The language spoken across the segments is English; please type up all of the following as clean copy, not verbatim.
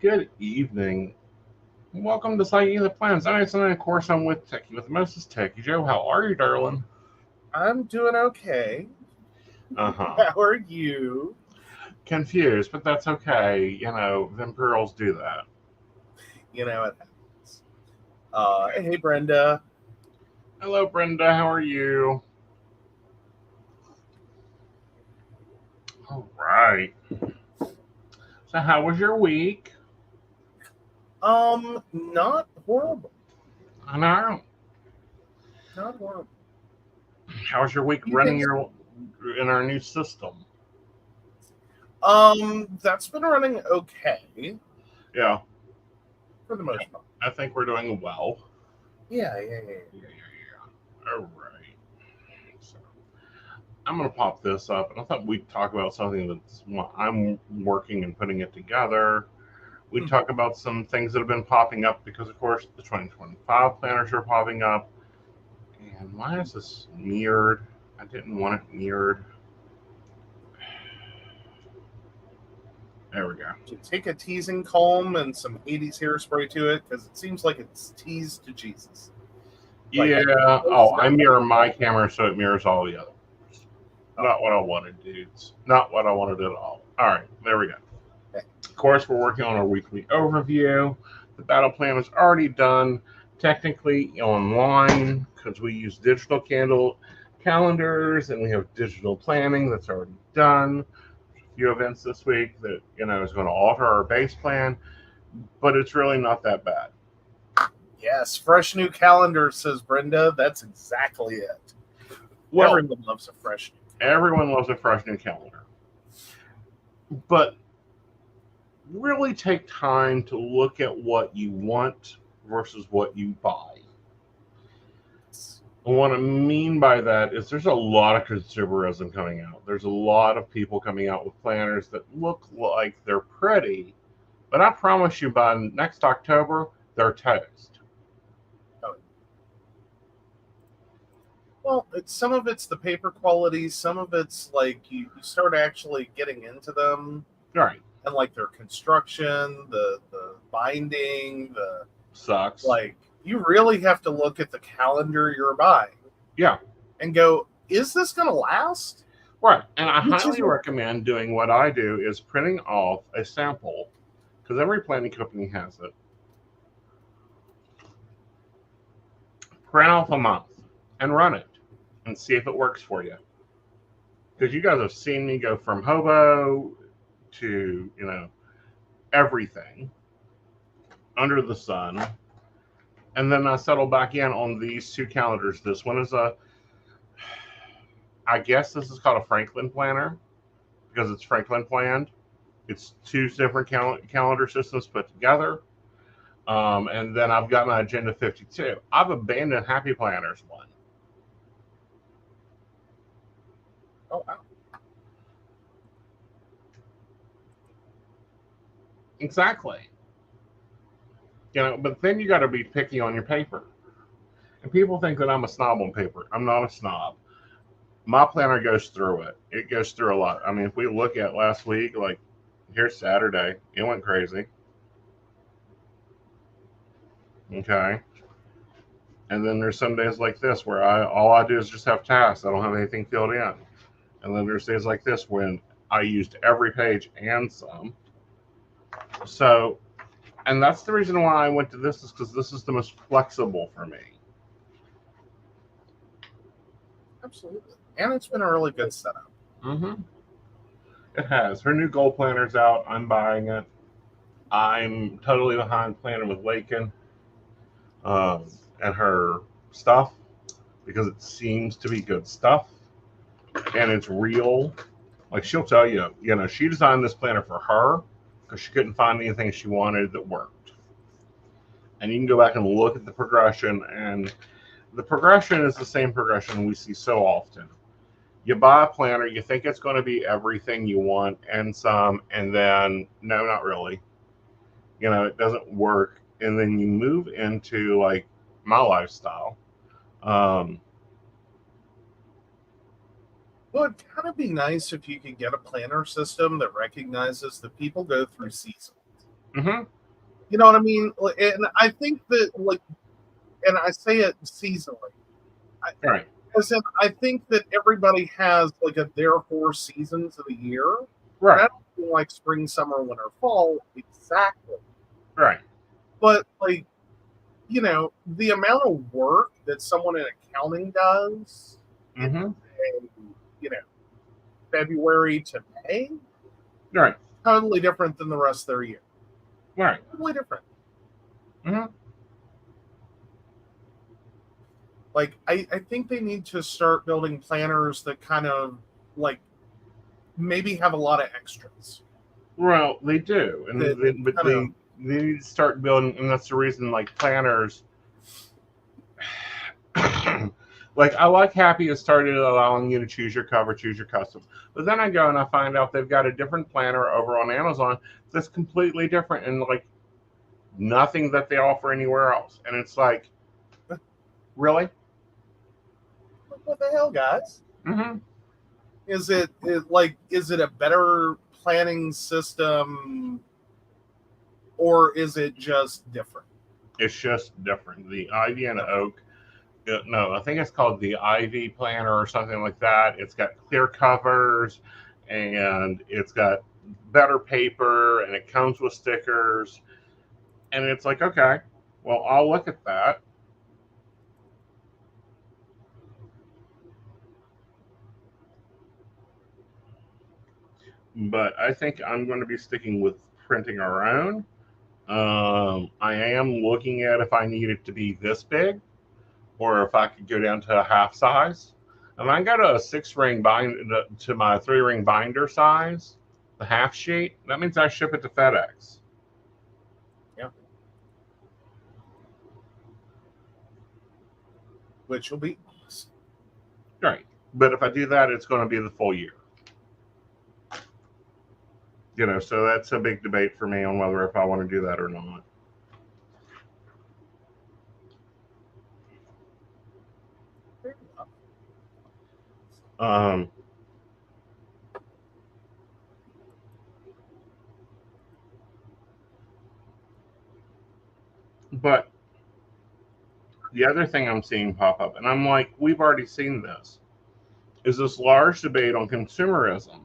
Good evening. Welcome to Psyche the Plans. I'm Aeson Knight, of course, I'm with Techie with the Mostest Techie. Joe, how are you, darling? I'm doing okay. Uh-huh. How are you? Confused, but that's okay. You know, them girls do that. It happens. Hey, Brenda. Hello, Brenda. How are you? All right. So, how was your week? Not horrible. I know. Not horrible. How was your week You running think? in our new system? That's been running okay Yeah, for the most part. I think we're doing well. Yeah. Yeah. All right. So, I'm going to pop this up, and I thought we'd talk about something that's well, I'm working and putting it together. We'd talk about some things that have been popping up because, of course, the 2025 planners are popping up. And why is this mirrored? I didn't want it mirrored. There we go. To take a teasing comb and some 80s hairspray to it because it seems like it's teased to Jesus. Like, Yeah. Oh, I mirror my camera so it mirrors all the others. Not what I wanted, dudes. Not what I wanted at all. All right, there we go. Of course, we're working on our weekly overview. The battle plan is already done, technically online, because we use digital calendars and we have digital planning that's already done. A few events this week that is going to alter our base plan, but it's really not that bad. Yes, fresh new calendar, says Brenda. That's exactly it. Well, everyone loves a fresh new calendar. Everyone loves a fresh new calendar. But really take time to look at what you want versus what you buy. And what I mean by that is there's a lot of consumerism coming out. There's a lot of people coming out with planners that look like they're pretty, but I promise you by next October, they're toast. Well, some of it's the paper quality. Some of it's like you start actually getting into them. Right. And like their construction, the binding, the sucks. Like you really have to look at the calendar you're buying. Yeah. And go, is this going to last? Right. And I highly recommend doing what I do is printing off a sample because every planning company has it. Print off a month and run it and see if it works for you. Because you guys have seen me go from hobo to, everything under the sun. And then I settle back in on these two calendars. This one is I guess this is called a Franklin planner because it's Franklin planned. It's two different calendar systems put together. And then I've got my Agenda 52. I've abandoned Happy Planners one. Oh, wow. Exactly. But then you got to be picky on your paper. And people think that I'm a snob on paper. I'm not a snob. My planner goes through it. It goes through a lot. I mean, if we look at last week, like here's Saturday, it went crazy. Okay. And then there's some days like this where all I do is just have tasks. I don't have anything filled in. And then there's days like this when I used every page and some. So, and that's the reason why I went to this is because this is the most flexible for me. Absolutely. And it's been a really good setup. Mm-hmm. It has. Her new goal planner's out. I'm buying it. I'm totally behind planning with Lakin and her stuff because it seems to be good stuff and it's real. Like she'll tell you, she designed this planner for her because she couldn't find anything she wanted that worked. And you can go back and look at the progression, and the progression is the same progression we see so often. You buy a planner, you think it's going to be everything you want and some, and then no, not really. It doesn't work. And then you move into like my lifestyle. Well, it'd kind of be nice if you could get a planner system that recognizes that people go through seasons. Mm-hmm. You know what I mean? And I think that, like, and I say it seasonally. Right. As in, I think that everybody has like a there 4 seasons of the year. And I Right. don't mean like spring, summer, winter, fall exactly. Right. But like, the amount of work that someone in accounting does in, Mm-hmm. you know, February to May, Right. totally different than the rest of their year. Right. Totally different. Mm-hmm. Like, I think they need to start building planners that kind of like maybe have a lot of extras. Well, they do, That but kind of, they need to start building, and that's the reason, like planners. Like I like Happy has started allowing you to choose your cover, choose your custom. But then I go and I find out they've got a different planner over on Amazon that's completely different and like nothing that they offer anywhere else. And it's like, really? what the hell, guys? Mm-hmm. Is it a better planning system, or is it just different? It's just different. The Ivy and Oak, no, I think it's called the Ivy Planner or something like that. It's got clear covers and it's got better paper and it comes with stickers. And it's like, okay, well, I'll look at that. But I think I'm going to be sticking with printing our own. I am looking at if I need it to be this big or if I could go down to a half size. And I got a 6-ring bind to my 3-ring binder size, the half sheet. That means I ship it to FedEx. Yeah. Which will be Right. But if I do that, it's going to be the full year. So that's a big debate for me on whether if I want to do that or not. Um, but the other thing I'm seeing pop up, and I'm like, we've already seen this, is this large debate on consumerism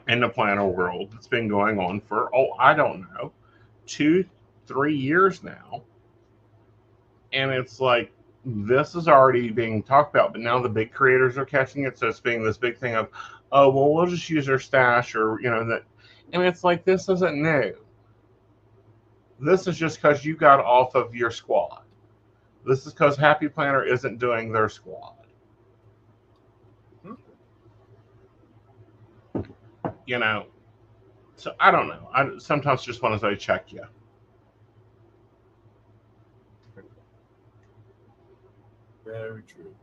in the planner world that's been going on for, I don't know, 2-3 years now. And it's like, this is already being talked about, but now the big creators are catching it. So it's being this big thing of, oh, well, we'll just use our stash or, that. And it's like, this isn't new. This is just because you got off of your squad. This is because Happy Planner isn't doing their squad. So I don't know. I sometimes just want to say check you. very true.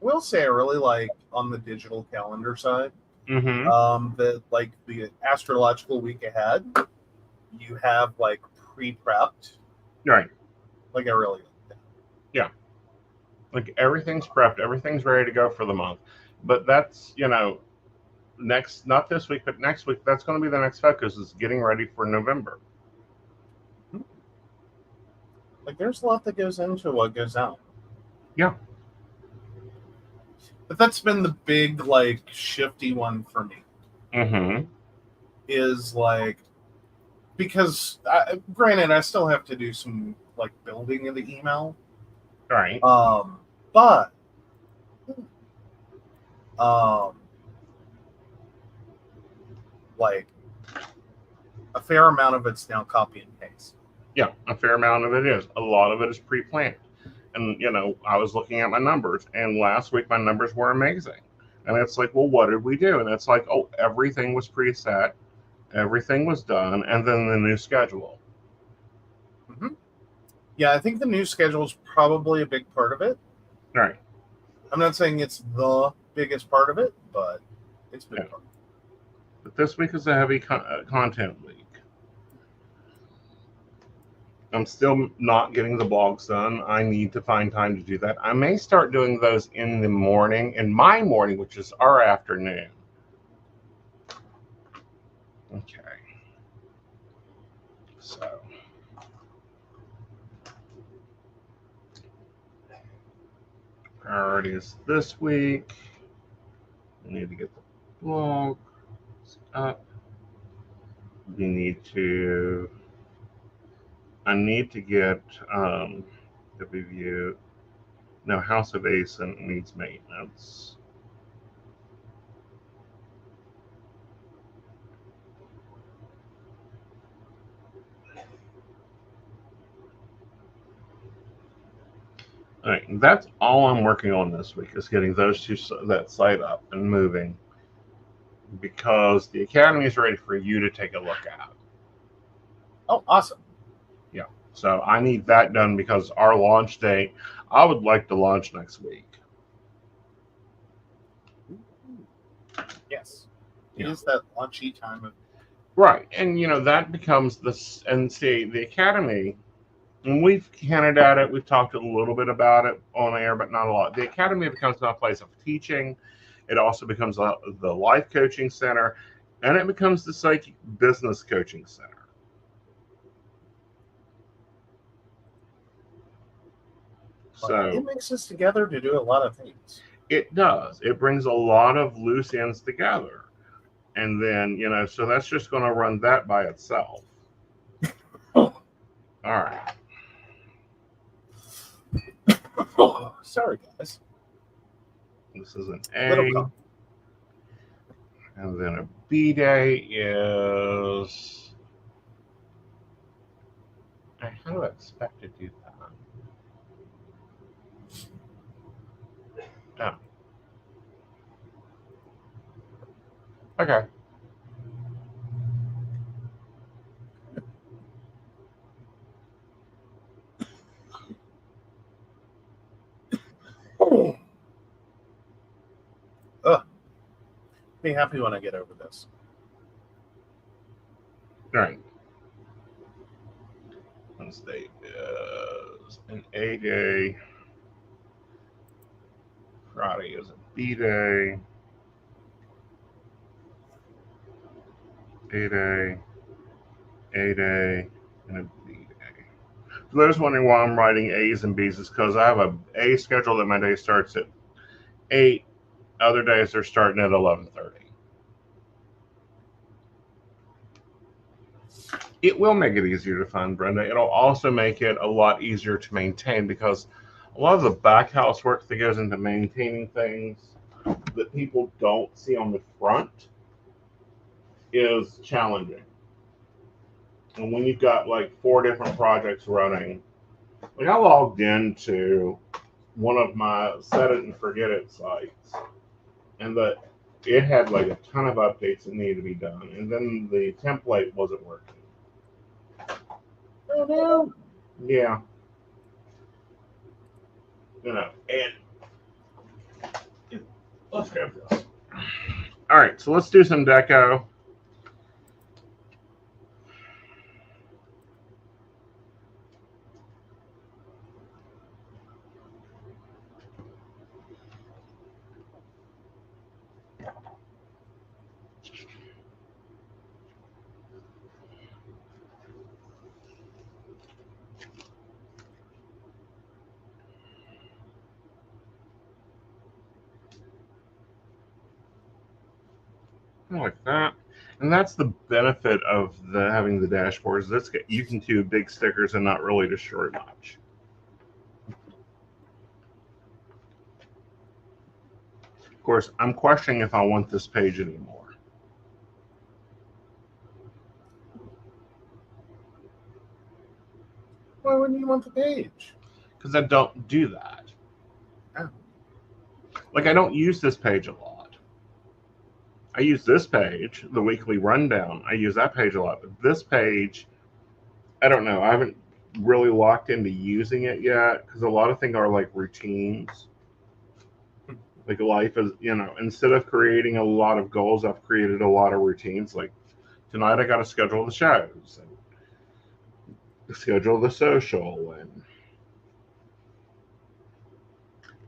Will say I really like on the digital calendar side, Mm-hmm. that like the astrological week ahead, you have like pre-prepped. Right. Like I really like that. Yeah. Like everything's prepped, everything's ready to go for the month. But that's, next, not this week, but next week, that's going to be the next focus is getting ready for November. Like there's a lot that goes into what goes out. Yeah. But that's been the big like shifty one for me. Mm-hmm. Is like, because granted I still have to do some like building of the email. Right. But like a fair amount of it's now copy and paste. Yeah, a fair amount of it is. A lot of it is pre-planned. And, I was looking at my numbers, and last week my numbers were amazing. And it's like, well, what did we do? And it's like, oh, everything was preset, everything was done, and then the new schedule. Mm-hmm. Yeah, I think the new schedule is probably a big part of it. Right. I'm not saying it's the biggest part of it, but it's been part. But this week is a heavy content week. I'm still not getting the blogs done. I need to find time to do that. I may start doing those in the morning, in my morning, which is our afternoon. Okay. So. Priorities this week. We need to get the blog up. We need to. I need to get the review. No, House of Aeson needs maintenance. All right, that's all I'm working on this week is getting that site up and moving, because the Academy is ready for you to take a look at. Oh, awesome. Yeah, so I need that done because our launch date, I would like to launch next week. Yes. Yeah. It is that launchy time of. Right, and that becomes this, and see, the Academy, and we've hinted at it, we've talked a little bit about it on air, but not a lot. The Academy becomes a place of teaching. It also becomes the life coaching center, and it becomes the psychic business coaching center. So it mixes together to do a lot of things. It does. It brings a lot of loose ends together. And then, so that's just going to run that by itself. Oh. All right. Oh, sorry, guys. This is an A. And then a B day is. How do I expect to do that? Oh. Okay. Be happy when I get over this. All right. Wednesday is an A day. Friday is a B day. A day. A day. And a B day. For those wondering why I'm writing A's and B's, is because I have a A schedule that my day starts at 8. Other days they're starting at 11:30. It will make it easier to find, Brenda. It'll also make it a lot easier to maintain, because a lot of the back house work that goes into maintaining things that people don't see on the front is challenging. And when you've got like 4 different projects running, like I logged into one of my set it and forget it sites, and it had like a ton of updates that needed to be done, and then the template wasn't working. Oh no. Yeah. And let's grab this. All right, so let's do some deco. Like that. And that's the benefit of having the dashboards. You can do big stickers and not really destroy much. Of course, I'm questioning if I want this page anymore. Why wouldn't you want the page? Because I don't do that. Oh. Like, I don't use this page a lot. I use this page, the weekly rundown. I use that page a lot. But this page, I don't know. I haven't really locked into using it yet, because a lot of things are like routines. Like life is, instead of creating a lot of goals, I've created a lot of routines. Like tonight I got to schedule the shows. schedule the social and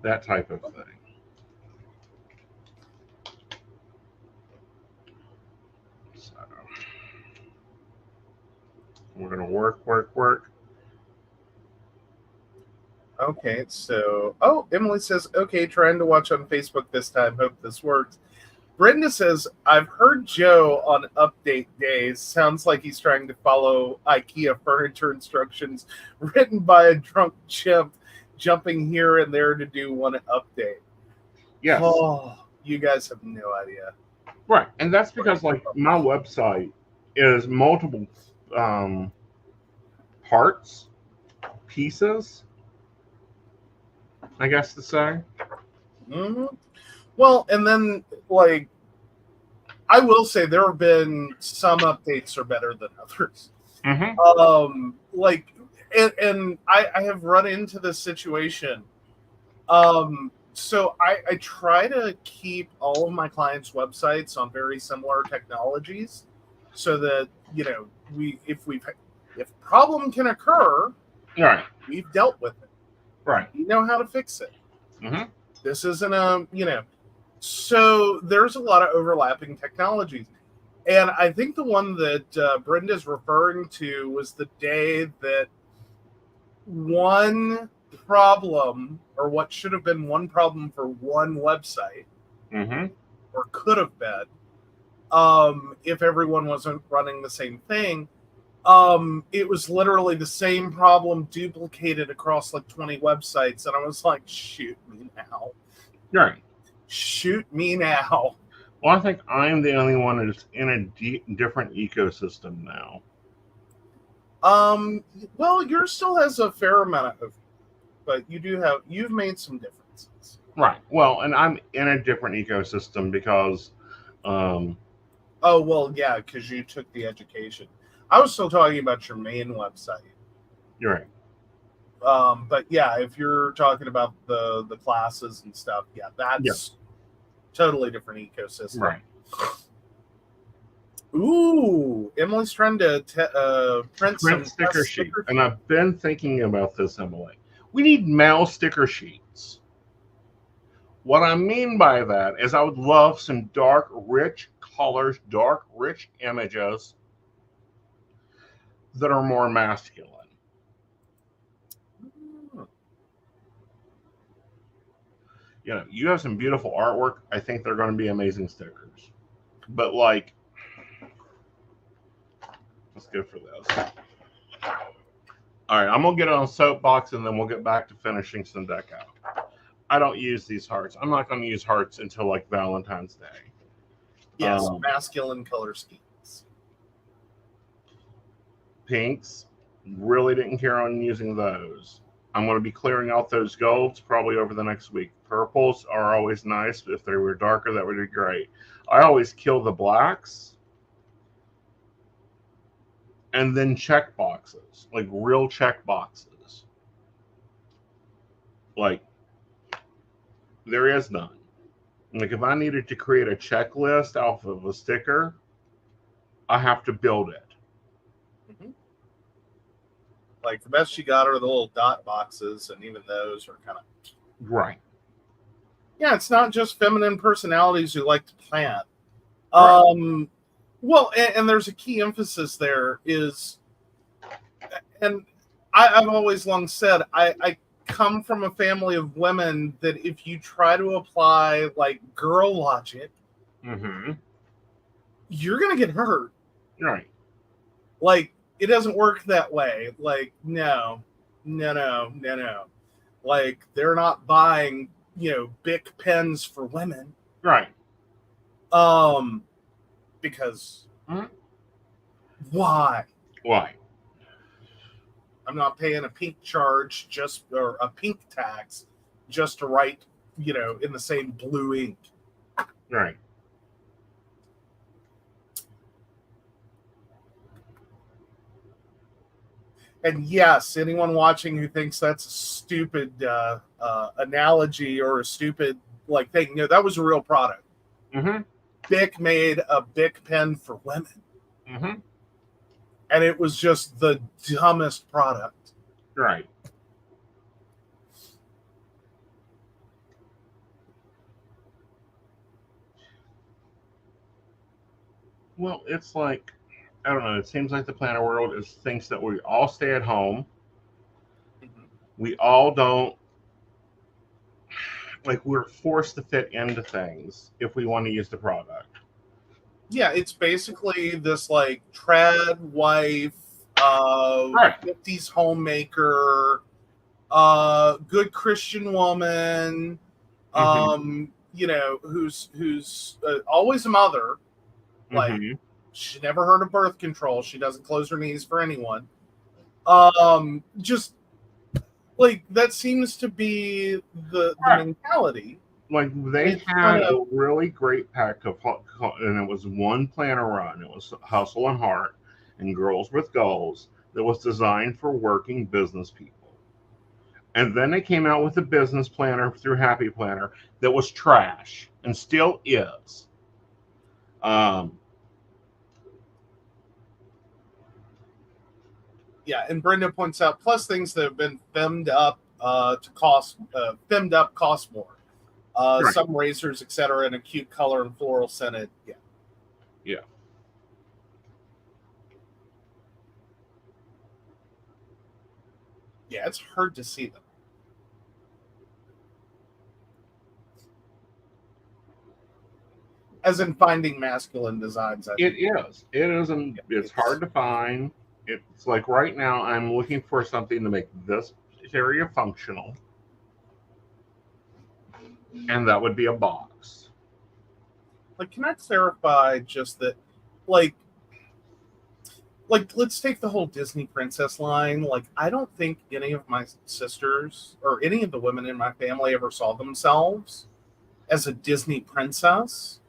that type of thing. So we're going to work. Okay, so Emily says, okay, trying to watch on Facebook this time. Hope this works. Brenda says, I've heard Joe on update days. Sounds like he's trying to follow IKEA furniture instructions written by a drunk chimp, jumping here and there to do one update. Yes. Oh, you guys have no idea. Right, and that's because like my website is multiple parts, pieces, I guess to say. Mm-hmm. Well, and then like I will say there have been some updates are better than others. Mm-hmm. Like, and I have run into this situation. So I try to keep all of my clients' websites on very similar technologies, so that if problem can occur, Right. we've dealt with it. Right. We know how to fix it. Mm-hmm. This isn't So there's a lot of overlapping technologies. And I think the one that Brenda's referring to was the day that one problem, or what should have been one problem for one website, Mm-hmm. or could have been, if everyone wasn't running the same thing, it was literally the same problem duplicated across like 20 websites. And I was like, shoot me now. Right. Shoot me now. Well, I think I'm the only one that's in a different ecosystem now. Well, yours still has a fair amount of, but you've made some differences. Right. Well, and I'm in a different ecosystem because oh, well, yeah, because you took the education. I was still talking about your main website. You're right. But yeah, if you're talking about the classes and stuff, yeah, that's totally different ecosystem. Right. Ooh, Emily's trying to print some sticker sheets. And I've been thinking about this, Emily. We need mail sticker sheets. What I mean by that is I would love some dark, rich colors, dark, rich images that are more masculine. You know, you have some beautiful artwork. I think they're going to be amazing stickers. But like, let's go for this. All right, I'm going to get on a soapbox and then we'll get back to finishing some deco. I don't use these hearts. I'm not going to use hearts until like Valentine's Day. Yes, masculine color schemes. Pinks, really didn't care on using those. I'm going to be clearing out those golds probably over the next week. Purples are always nice, but if they were darker, that would be great. I always kill the blacks and then check boxes, like real check boxes. Like, there is none. Like, if I needed to create a checklist off of a sticker, I have to build it. Mm-hmm. Like, the best you got are the little dot boxes, and even those are kind of... Right. Yeah, it's not just feminine personalities who like to plant. Right. Well, and there's a key emphasis there is, and I've always long said, I come from a family of women that if you try to apply like girl logic, mm-hmm. you're going to get hurt. Right. Like, it doesn't work that way. Like, no. Like, they're not buying, Bic pens for women. Right. Because mm-hmm. Why? I'm not paying a pink charge or a pink tax just to write, in the same blue ink. Right. And yes, anyone watching who thinks that's a stupid analogy or a stupid thing, that was a real product. Mm-hmm. Bic made a Bic pen for women. Mm-hmm. and it was just the dumbest product. Right. Well, it's like, I don't know. It seems like the planner world thinks that we all stay at home. Mm-hmm. We all don't, like, we're forced to fit into things if we want to use the product. Yeah, it's basically this like trad wife, Right. 50s homemaker, good Christian woman, who's always a mother. Like, she never heard of birth control. She doesn't close her knees for anyone. Just like that seems to be the mentality. Like, they had a really great pack of, and it was one planner run. It was Hustle and Heart and Girls with Goals that was designed for working business people. And then they came out with a business planner through Happy Planner that was trash and still is. Yeah, and Brenda points out plus things that have been femmed up cost more. Right. Some razors, etc., in a cute color and floral scented. Yeah. Yeah. Yeah, it's hard to see them. As in finding masculine designs. It is. It is. It's hard to find. It's like right now I'm looking for something to make this area functional. And that would be a box. Like, can I clarify just that, like let's take the whole Disney princess line. Like, I don't think any of my sisters or any of the women in my family ever saw themselves as a Disney princess,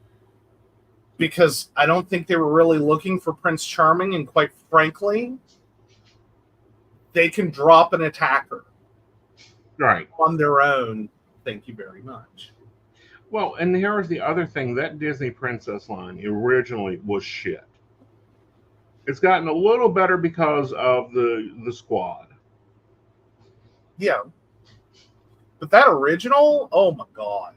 because I don't think they were really looking for Prince Charming, and quite frankly, they can drop an attacker on their own. Thank you very much. Well, and here's the other thing. That Disney princess line originally was shit. It's gotten a little better because of the squad. Yeah. But that original, oh my God.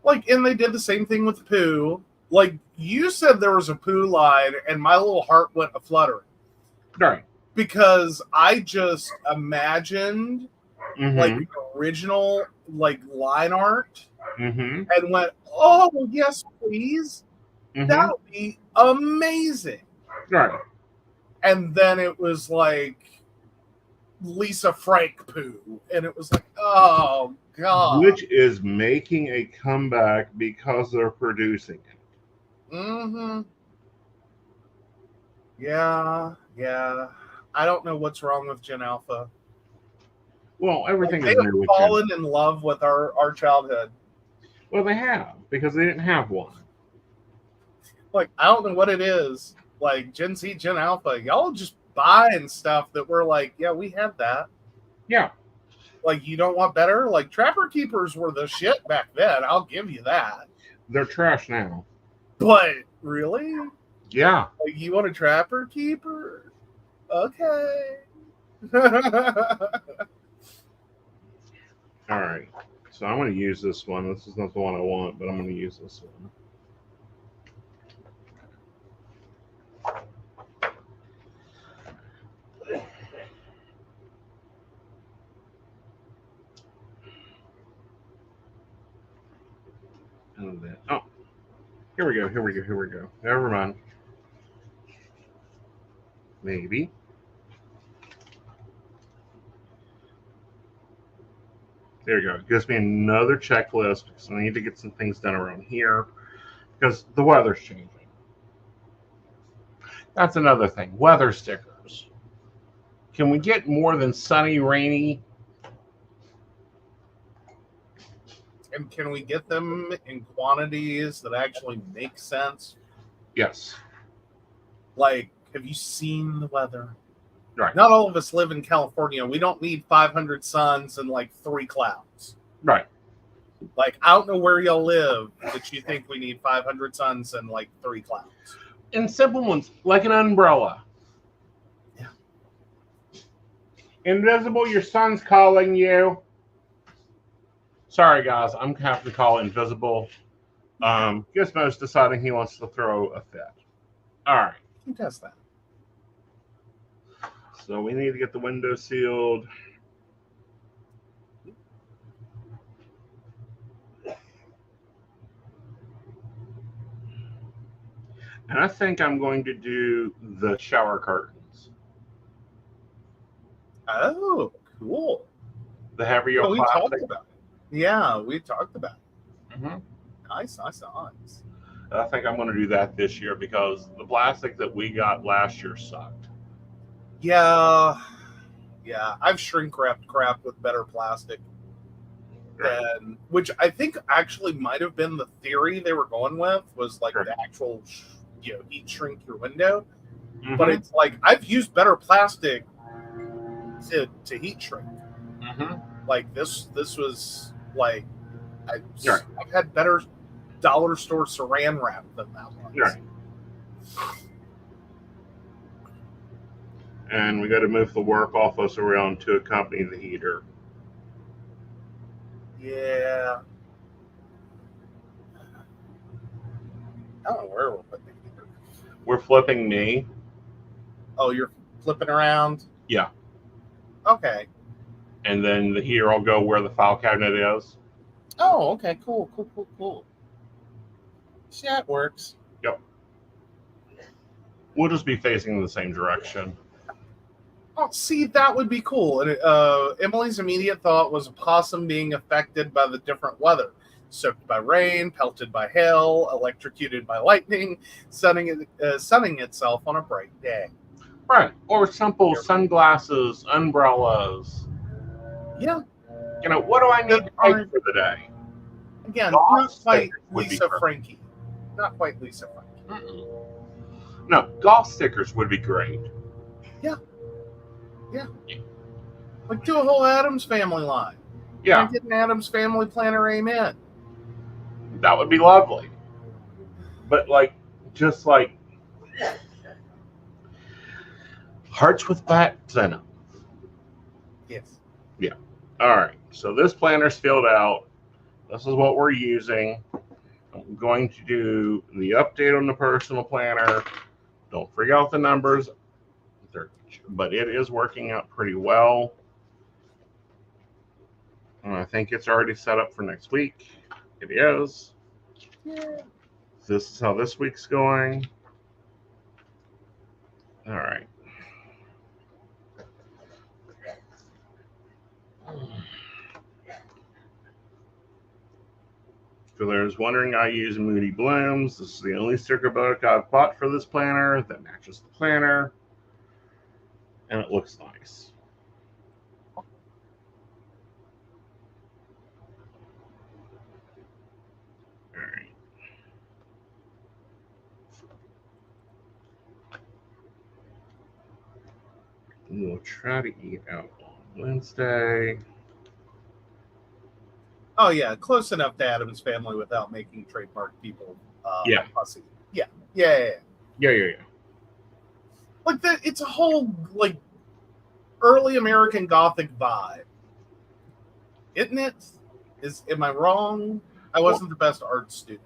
Like, and they did the same thing with Pooh. Like, you said there was a Pooh line, and my little heart went a fluttering. Right. Because I just imagined like the original like line art and went, oh yes, please. That would be amazing. Right. And then it was like Lisa Frank Pooh, and it was like, oh God. Which is making a comeback because they're producing it. Yeah. I don't know what's wrong with Gen Alpha. Well, everything like, is new with Gen. They have fallen in love with our childhood. Well, they have, because they didn't have one. Like, I don't know what it is. Like, Gen Z, Gen Alpha, y'all just buying stuff that we're like, yeah, we have that. Yeah. Like, you don't want better? Like, Trapper Keepers were the shit back then. I'll give you that. They're trash now. But, really? Yeah. Like, you want a Trapper Keeper? Okay. All right. So I'm going to use this one. This is not the one I want, but I'm going to use this one. Oh, here we go. Never mind. Maybe. There you go. It gives me another checklist because I need to get some things done around here because the weather's changing. That's another thing. Weather stickers. Can we get more than sunny, rainy? And can we get them in quantities that actually make sense? Yes. Like, have you seen the weather? Right. Not all of us live in California. We don't need 500 suns and like 3 clouds. Right. Like, I don't know where y'all live that you think we need 500 suns and like 3 clouds. And simple ones, like an umbrella. Yeah. Invisible, your son's calling you. Sorry, guys, I'm going to have to call Invisible. Gizmo's deciding he wants to throw a fit. All right. Who does that? So we need to get the window sealed. And I think I'm going to do the shower curtains. Oh, cool. The heavier We talked plastic. about it. Yeah, we talked about it. Mm-hmm. Nice. I think I'm going to do that this year because the plastic that we got last year sucked. Yeah. I've shrink wrapped crap with better plastic. Than, which I think actually might have been the theory they were going with, was like the actual, heat shrink your window. Mm-hmm. But it's like I've used better plastic to heat shrink. Mm-hmm. Like this was like I've had better dollar store saran wrap than that one. Right. And we got to move the work office around to accompany the heater. Yeah. I don't know where we're putting the heater. We're flipping me. Oh, you're flipping around? Yeah. Okay. And then the heater will go where the file cabinet is. Oh, okay. Cool. See, that works. Yep. We'll just be facing the same direction. Oh, see, that would be cool. And Emily's immediate thought was a possum being affected by the different weather. Soaked by rain, pelted by hail, electrocuted by lightning, sunning itself on a bright day. Right. Or simple sunglasses, umbrellas. Yeah. What do I need to take for the day? Again, not quite Lisa Frankie. Not quite Lisa Frankie. Mm-mm. No, golf stickers would be great. Yeah. Like do a whole Addams Family line. Yeah. Get an Addams Family planner, amen. That would be lovely. But just hearts with bats in them. Yes. Yeah. All right. So this planner's filled out. This is what we're using. I'm going to do the update on the personal planner. Don't freak out the numbers, but it is working out pretty well. And I think it's already set up for next week. It is. Yeah. This is how this week's going. All right. For those wondering, I use Moody Blooms. This is the only sticker book I've bought for this planner that matches the planner. And it looks nice. All right. We'll try to eat out on Wednesday. Oh yeah, close enough to Addams Family without making trademark people fussy. Yeah. Like that, it's a whole early American Gothic vibe, isn't it? Am I wrong? I wasn't the best art student.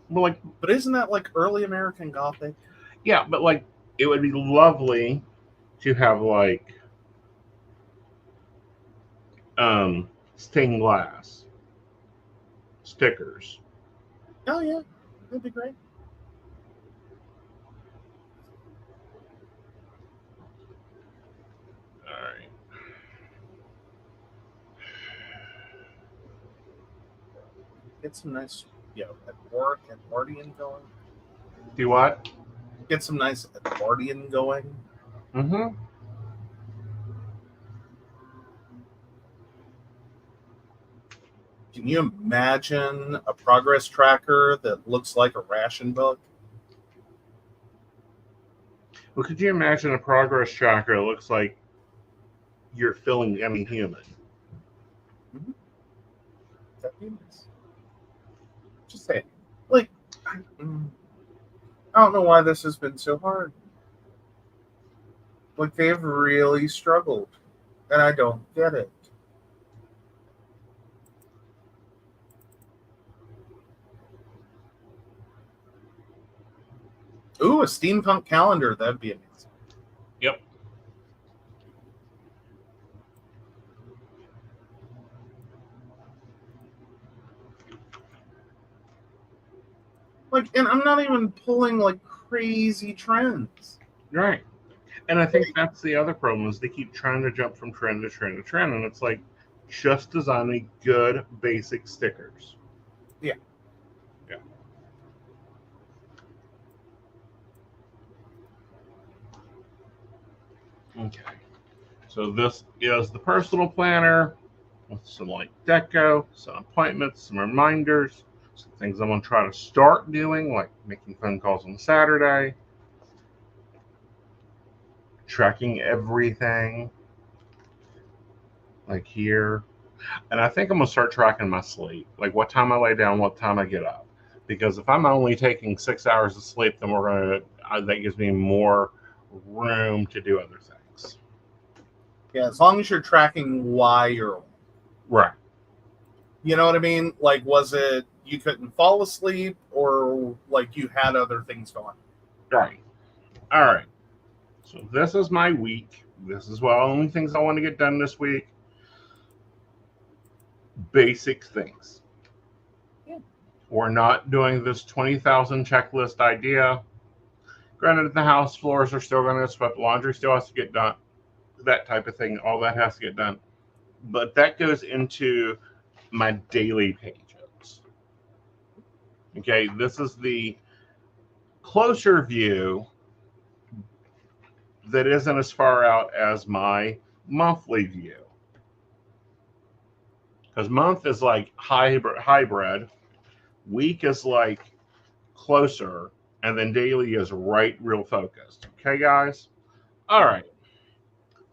But isn't that like early American Gothic? Yeah, but it would be lovely to have stained glass stickers. Oh yeah, that'd be great. All right. Get some nice, at work and partying going. Do what? Get some nice partying going. Mm-hmm. Can you imagine a progress tracker that looks like a ration book? Well, could you imagine a progress tracker that looks like you're filling any human? Mm-hmm. That'd be nice. Just saying. I don't know why this has been so hard. Like, they've really struggled, and I don't get it. Ooh, a steampunk calendar. That'd be amazing. Yep. Like, and I'm not even pulling like crazy trends. Right. And I think that's the other problem is they keep trying to jump from trend to trend to trend, and it's like just designing good basic stickers. Yeah. Yeah. Okay. So this is the personal planner with some like deco, some appointments, some reminders, some things I'm going to try to start doing, like making phone calls on Saturday, tracking everything, like here. And I think I'm going to start tracking my sleep, like what time I lay down, what time I get up. Because if I'm only taking 6 hours of sleep, then that gives me more room to do other things. Yeah, as long as you're tracking why you're awake. Right. You know what I mean? Like, was it you couldn't fall asleep, or like you had other things going? Right. All right. So this is my week. This is what only things I want to get done this week. Basic things. Yeah. We're not doing this 20,000 checklist idea. Granted, the house floors are still going to get swept. Laundry still has to get done. That type of thing. All that has to get done. But that goes into my daily pages. Okay, this is the closer view that isn't as far out as my monthly view. Because month is like hybrid, week is like closer, and then daily is right real focused. Okay, guys? All right.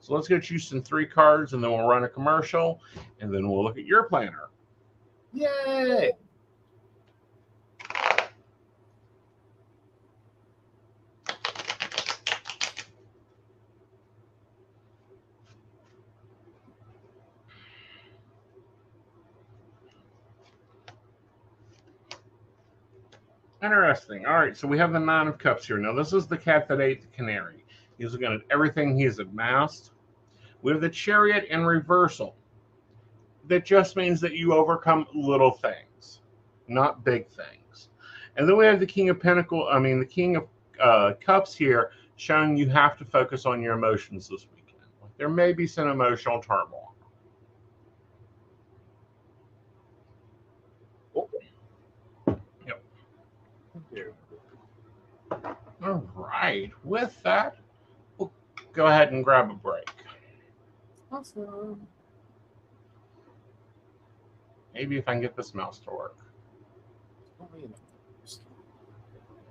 So let's get you some 3 cards, and then we'll run a commercial, and then we'll look at your planner. Yay! Interesting. All right, so we have the 9 of Cups here. Now, this is the cat that ate the canary. He's looking at everything he's amassed. We have the Chariot in reversal. That just means that you overcome little things, not big things. And then we have the King of the King of Cups here, showing you have to focus on your emotions this weekend. There may be some emotional turmoil. All right. With that, we'll go ahead and grab a break. Awesome. Maybe if I can get this mouse to work.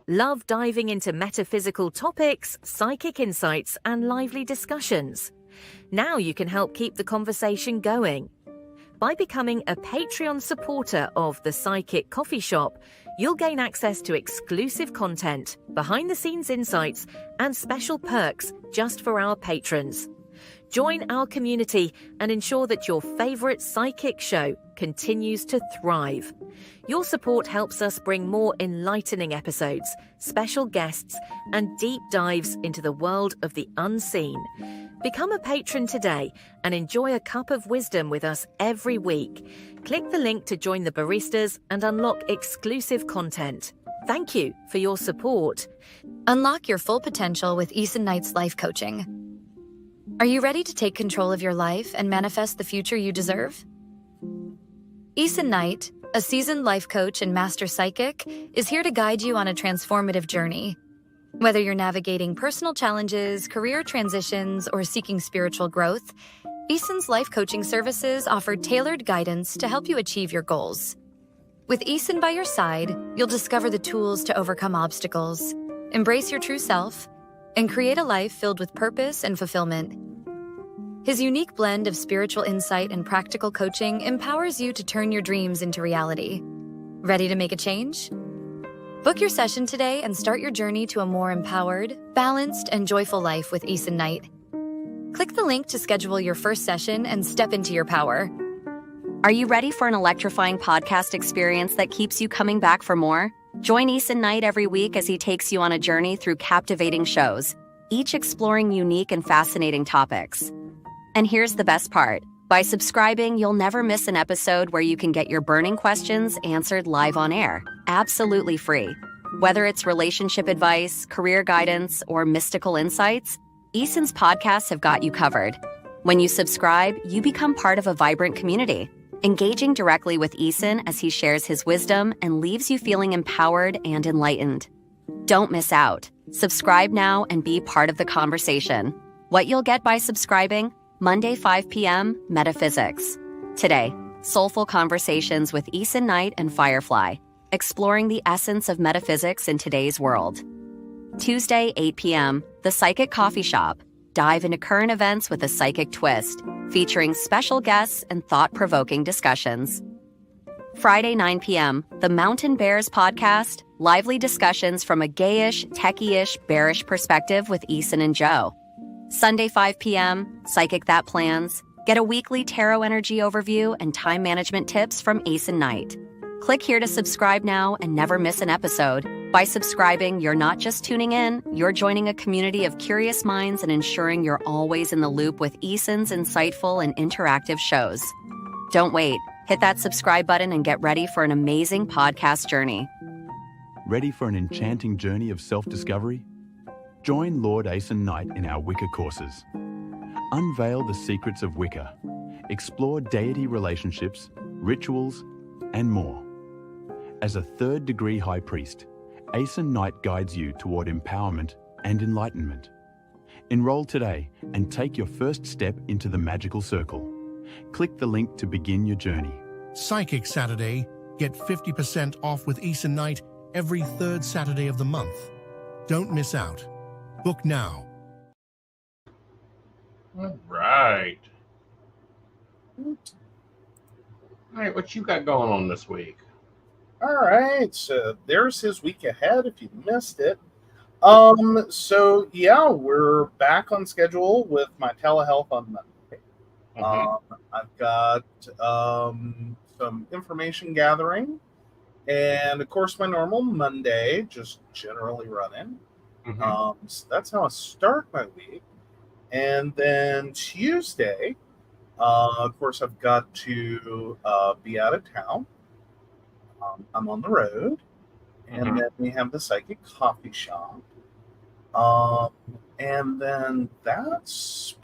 Love diving into metaphysical topics, psychic insights, and lively discussions? Now you can help keep the conversation going. By becoming a Patreon supporter of The Psychic Coffee Shop, you'll gain access to exclusive content, behind-the-scenes insights, and special perks just for our patrons. Join our community and ensure that your favorite psychic show continues to thrive. Your support helps us bring more enlightening episodes, special guests, and deep dives into the world of the unseen. Become a patron today and enjoy a cup of wisdom with us every week. Click the link to join the baristas and unlock exclusive content. Thank you for your support. Unlock your full potential with Aeson Knight's life coaching. Are you ready to take control of your life and manifest the future you deserve? Aeson Knight, a seasoned life coach and master psychic, is here to guide you on a transformative journey. Whether you're navigating personal challenges, career transitions, or seeking spiritual growth, Aeson's life coaching services offer tailored guidance to help you achieve your goals. With Aeson by your side, you'll discover the tools to overcome obstacles, embrace your true self, and create a life filled with purpose and fulfillment. His unique blend of spiritual insight and practical coaching empowers you to turn your dreams into reality. Ready to make a change? Book your session today and start your journey to a more empowered, balanced, and joyful life with Aeson Knight. Click the link to schedule your first session and step into your power. Are you ready for an electrifying podcast experience that keeps you coming back for more? Join Aeson Knight every week as he takes you on a journey through captivating shows, each exploring unique and fascinating topics. And here's the best part. By subscribing, you'll never miss an episode where you can get your burning questions answered live on air, absolutely free. Whether it's relationship advice, career guidance, or mystical insights, Aeson's podcasts have got you covered. When you subscribe, you become part of a vibrant community, engaging directly with Aeson as he shares his wisdom and leaves you feeling empowered and enlightened. Don't miss out. Subscribe now and be part of the conversation. What you'll get by subscribing: Monday 5 p.m. Metaphysics. Today, soulful conversations with Aeson Knight and Firefly, exploring the essence of metaphysics in today's world. Tuesday 8 p.m. The Psychic Coffee Shop. Dive into current events with a psychic twist, featuring special guests and thought-provoking discussions. Friday 9 p.m. The Mountain Bears Podcast. Lively discussions from a gayish, techie-ish, bearish perspective with Aeson and Joe. Sunday 5 p.m. Psychic That Plans. Get a weekly tarot energy overview and time management tips from Aeson Knight. Click here to subscribe now and never miss an episode. By subscribing, you're not just tuning in, you're joining a community of curious minds and ensuring you're always in the loop with Aeson's insightful and interactive shows. Don't wait. Hit that subscribe button and get ready for an amazing podcast journey. Ready for an enchanting journey of self-discovery? Join Lord Aeson Knight in our Wicca courses. Unveil the secrets of Wicca. Explore deity relationships, rituals, and more. As a third-degree high priest, Aeson Knight guides you toward empowerment and enlightenment. Enroll today and take your first step into the magical circle. Click the link to begin your journey. Psychic Saturday. Get 50% off with Aeson Knight every third Saturday of the month. Don't miss out. Book now. All right. All right, what you got going on this week? All right, so there's his week ahead if you missed it. So yeah, we're back on schedule with my telehealth on Monday. I've got some information gathering, and of course my normal Monday, just generally running. So that's how I start my week. And then Tuesday, of course, I've got to be out of town. I'm on the road, and then we have the Psychic Coffee Shop. And then that's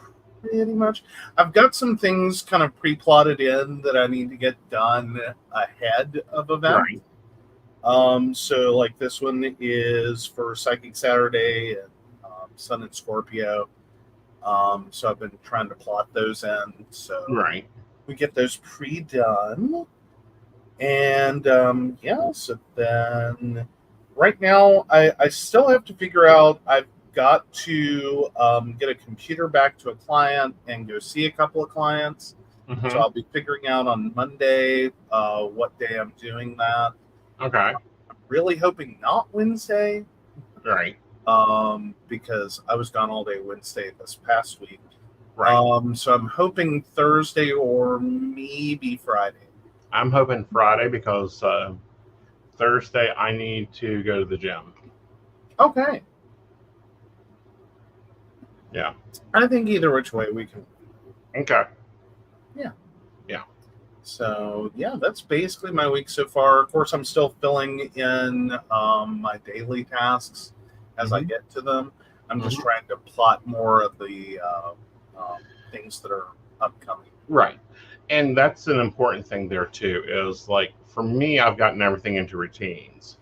pretty much. I've got some things kind of pre-plotted in that I need to get done ahead of events. Right. So like this one is for Psychic Saturday and Sun and Scorpio. So I've been trying to plot those in. So right. We get those pre-done. And yeah, so then right now I still have to figure out, I've got to get a computer back to a client and go see a couple of clients. So I'll be figuring out on Monday what day I'm doing that. Okay. I'm really hoping not Wednesday. Right. Because I was gone all day Wednesday this past week. Right. So I'm hoping Thursday or maybe Friday. I'm hoping Friday because Thursday I need to go to the gym. Okay. Yeah. I think either which way we can. Okay. Yeah. Yeah. So, yeah, that's basically my week so far. Of course, I'm still filling in my daily tasks as I get to them. I'm just trying to plot more of the things that are upcoming. Right. And that's an important thing there, too, is like, for me, I've gotten everything into routines.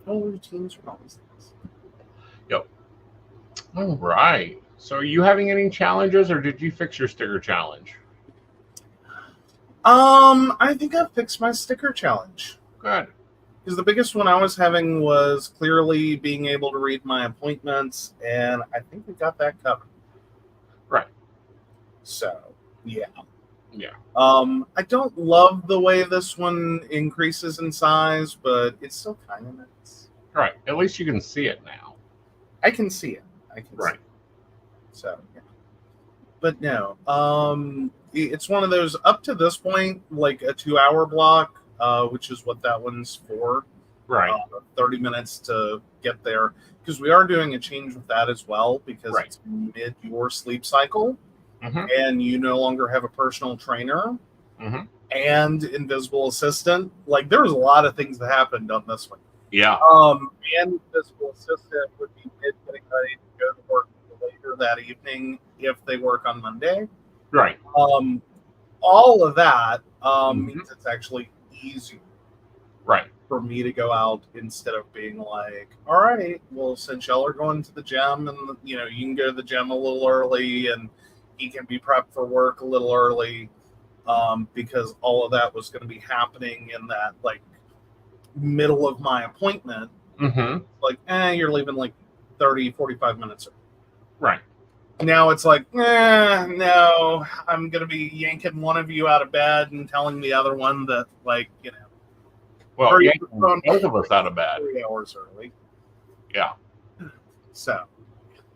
Oh, routines are always things. Yep. All right. So are you having any challenges, or did you fix your sticker challenge? I think I fixed my sticker challenge. Good. Because the biggest one I was having was clearly being able to read my appointments, and I think we got that covered. Right. So, yeah. Yeah. I don't love the way this one increases in size, but it's still kind of nice. Right. At least you can see it now. I can see it. I can see Right. it. So, yeah. But no, it's one of those up to this point, like a 2-hour block, which is what that one's for. Right. 30 minutes to get there, because we are doing a change with that as well, because Right. it's mid your sleep cycle, Mm-hmm. and you no longer have a personal trainer Mm-hmm. and invisible assistant. Like, there was a lot of things that happened on this one. Yeah. And invisible assistant would be mid getting ready to go to work later that evening if they work on Monday. Right. All of that Mhm. means it's actually easier Right. for me to go out instead of being like, all right, well, since y'all are going to the gym, and you can go to the gym a little early, and he can be prepped for work a little early, because all of that was going to be happening in that like middle of my appointment. Mm-hmm. Like, you're leaving like 30-45 minutes early. Right. Now it's like, no, I'm going to be yanking one of you out of bed and telling the other one that, like, Well, hurry yeah, up and run both of us out of bed. 3 hours early. Yeah. So,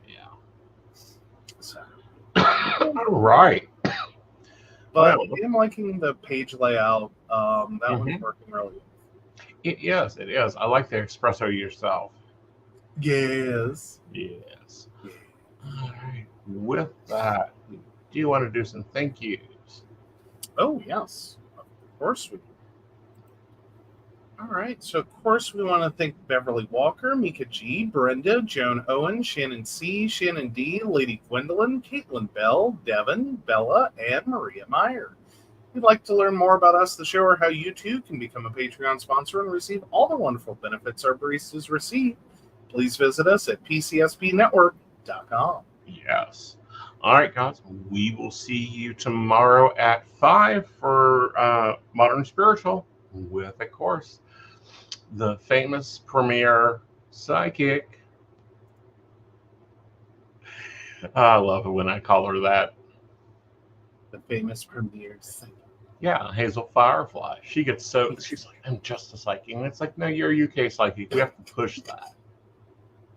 Yeah. so. All right. But Well, I'm liking the page layout. That one's Mhm. working really well. It is. It is. I like the espresso yourself. Yes. Yes. All right. With that, do you want to do some thank yous? Oh, yes. Of course we do. All right. So, of course, we want to thank Beverly Walker, Mika G, Brenda, Joan Owen, Shannon C, Shannon D, Lady Gwendolyn, Caitlin Bell, Devin, Bella, and Maria Meyer. If you'd like to learn more about us, the show, or how you too can become a Patreon sponsor and receive all the wonderful benefits our baristas receive, please visit us at PCSPNetwork.com. Yes. All right, guys. We will see you tomorrow at 5 for Modern Spiritual with, of course, the famous premier psychic. I love it when I call her that. The famous premier psychic. Yeah, Hazel Firefly. She gets she's like, I'm just a psychic. And it's like, no, you're a UK psychic. We have to push that.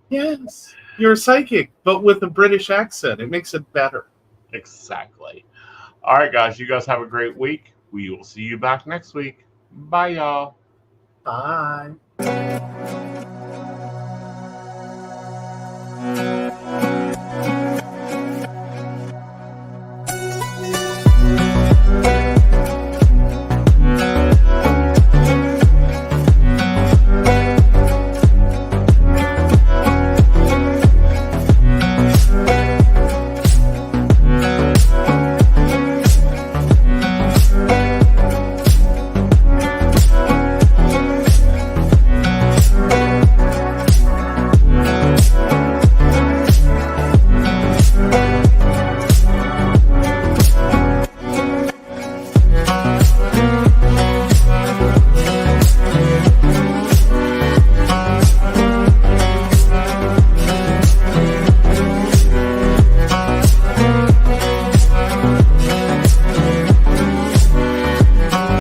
Yes, you're a psychic, but with a British accent. It makes it better. Exactly. All right, guys. You guys have a great week. We will see you back next week. Bye, y'all. Bye.